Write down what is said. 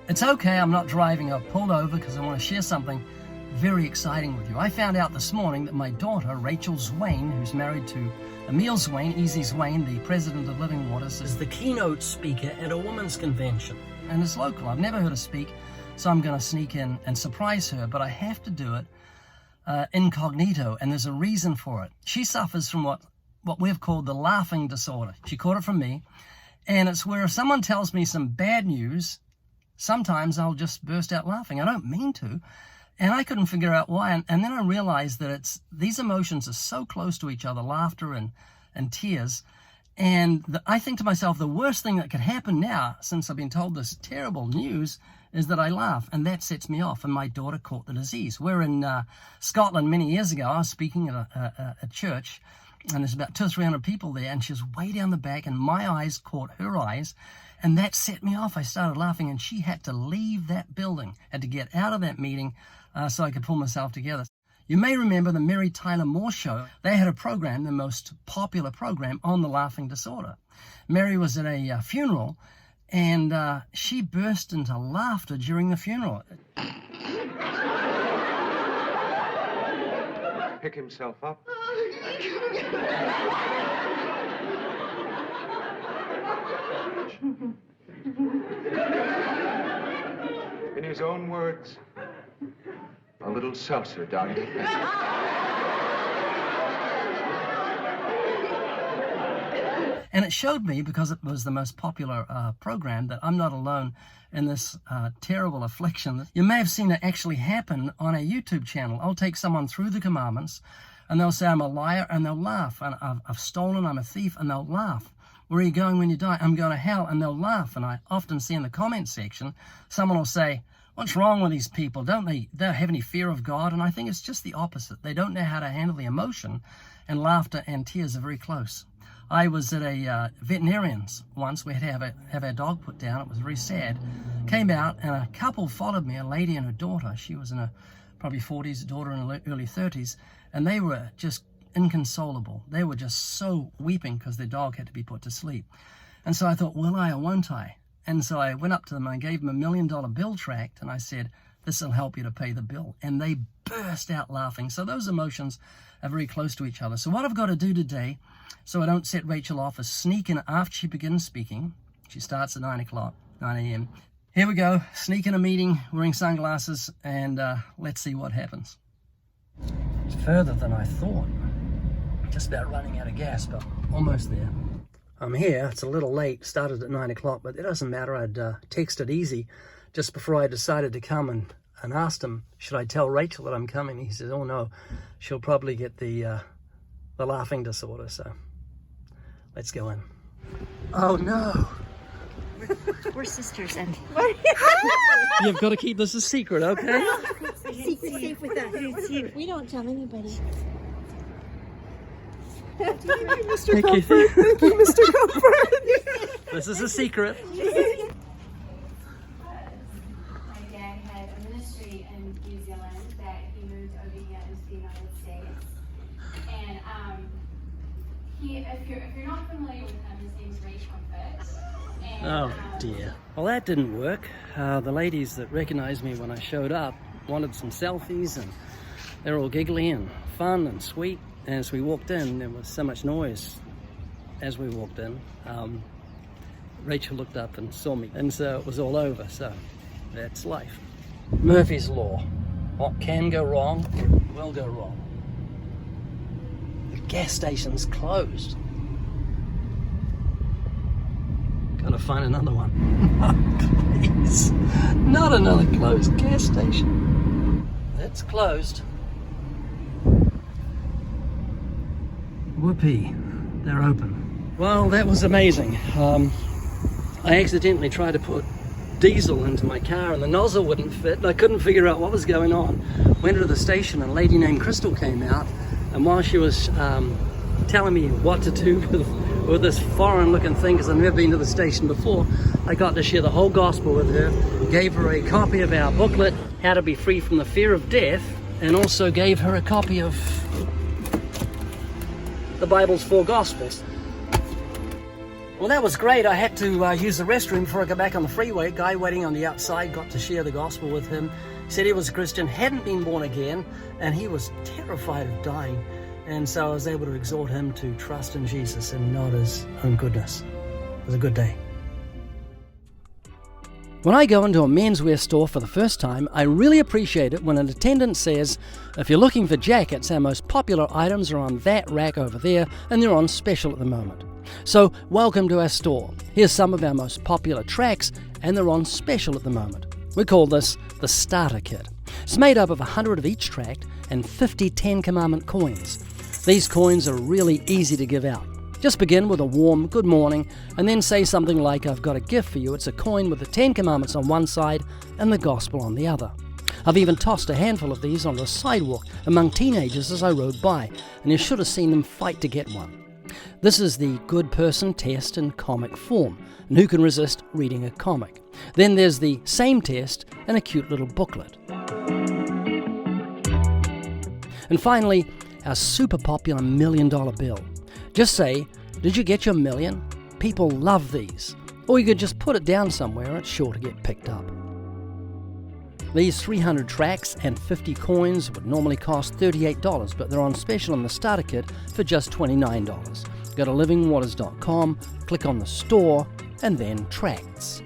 It's okay, I'm not driving. I've pulled over because I want to share something very exciting with you. I found out this morning that my daughter, Rachel Zwane, who's married to Emil Zwane, Easy Zwane, the president of Living Waters, is the keynote speaker at a women's convention. And it's local. I've never heard her speak, so I'm going to sneak in and surprise her, but I have to do it incognito, and there's a reason for it. She suffers from what we've called the laughing disorder. She caught it from me, and it's where if someone tells me some bad news, sometimes I'll just burst out laughing. I don't mean to, and I couldn't figure out why. And then I realized that these emotions are so close to each other, laughter and tears. And I think to myself, the worst thing that could happen now, since I've been told this terrible news, is that I laugh, and that sets me off. And my daughter caught the disease. We're in Scotland many years ago. I was speaking at a church, and there's about 200 or 300 people there, and she was way down the back, and my eyes caught her eyes, and that set me off. I started laughing, and she had to leave that building, had to get out of that meeting so I could pull myself together. You may remember the Mary Tyler Moore Show. They had a program, the most popular program, on the laughing disorder. Mary was at a funeral, and she burst into laughter during the funeral. Pick himself up. In his own words, a little seltzer, darling. And it showed me, because it was the most popular program, that I'm not alone in this terrible affliction. You may have seen it actually happen on a YouTube channel. I'll take someone through the commandments, and they'll say, I'm a liar, and they'll laugh. And I've stolen, I'm a thief, and they'll laugh. Where are you going when you die? I'm going to hell, and they'll laugh. And I often see in the comment section, someone will say, what's wrong with these people? Don't have any fear of God? And I think it's just the opposite. They don't know how to handle the emotion, and laughter and tears are very close. I was at a veterinarian's once. We had to have our dog put down. It was very sad. Came out, and a couple followed me, a lady and her daughter. She was in her probably 40s, daughter in her early 30s, and they were just inconsolable. They were just so weeping because their dog had to be put to sleep. And so I thought, will I or won't I? And so I went up to them and I gave them $1 million bill tract, and I said, this will help you to pay the bill. And they burst out laughing. So those emotions are very close to each other. So what I've got to do today, so I don't set Rachel off, is sneak in after she begins speaking. She starts at 9 a.m. Here we go, sneak in a meeting, wearing sunglasses, and let's see what happens. It's further than I thought. Just about running out of gas, but almost there. I'm here. It's a little late. Started at 9 o'clock, but it doesn't matter. I'd texted Easy just before I decided to come and asked him, should I tell Rachel that I'm coming? He said, oh no, she'll probably get the laughing disorder. So let's go in. Oh no. We're sisters, and You've got to keep this a secret, okay? safe with us. We don't tell anybody. Thank you, Mr. Comfort. Thank you, Mr. Comfort. This is a secret. My dad had a ministry in New Zealand that he moved over here into the United States. And if you're not familiar with him, his name's Ray Comfort. And, Oh dear. Well, that didn't work. The ladies that recognized me when I showed up wanted some selfies, and they're all giggly and fun and sweet. And as we walked in, there was so much noise as we walked in. Rachel looked up and saw me, and so it was all over. So that's life. Murphy's Law. What can go wrong will go wrong. The gas station's closed. Gotta find another one. Oh, please. Not another closed gas station. It's closed. Whoopee, they're open. Well, that was amazing. I accidentally tried to put diesel into my car and the nozzle wouldn't fit. I couldn't figure out what was going on. Went to the station, and a lady named Crystal came out, and while she was telling me what to do with this foreign looking thing, because I've never been to the station before, I got to share the whole gospel with her, gave her a copy of our booklet, How to Be Free from the Fear of Death, and also gave her a copy of the Bible's 4 Gospels. Well, that was great. I had to use the restroom before I got back on the freeway. Guy waiting on the outside, got to share the gospel with him. He said he was a Christian, hadn't been born again, and he was terrified of dying. And so I was able to exhort him to trust in Jesus and not his own goodness. It was a good day. When I go into a menswear store for the first time, I really appreciate it when an attendant says, if you're looking for jackets, our most popular items are on that rack over there, and they're on special at the moment. So, welcome to our store. Here's some of our most popular tracks, and they're on special at the moment. We call this the Starter Kit. It's made up of 100 of each track and 50 Ten Commandment coins. These coins are really easy to give out. Just begin with a warm good morning and then say something like, I've got a gift for you. It's a coin with the 10 Commandments on one side and the gospel on the other. I've even tossed a handful of these on the sidewalk among teenagers as I rode by, and you should have seen them fight to get one. This is the good person test in comic form, and who can resist reading a comic? Then there's the same test in a cute little booklet. And finally, our super popular $1 million bill. Just say, did you get your million? People love these. Or you could just put it down somewhere, it's sure to get picked up. These 300 tracks and 50 coins would normally cost $38, but they're on special in the starter kit for just $29. Go to livingwaters.com, click on the store, and then tracts.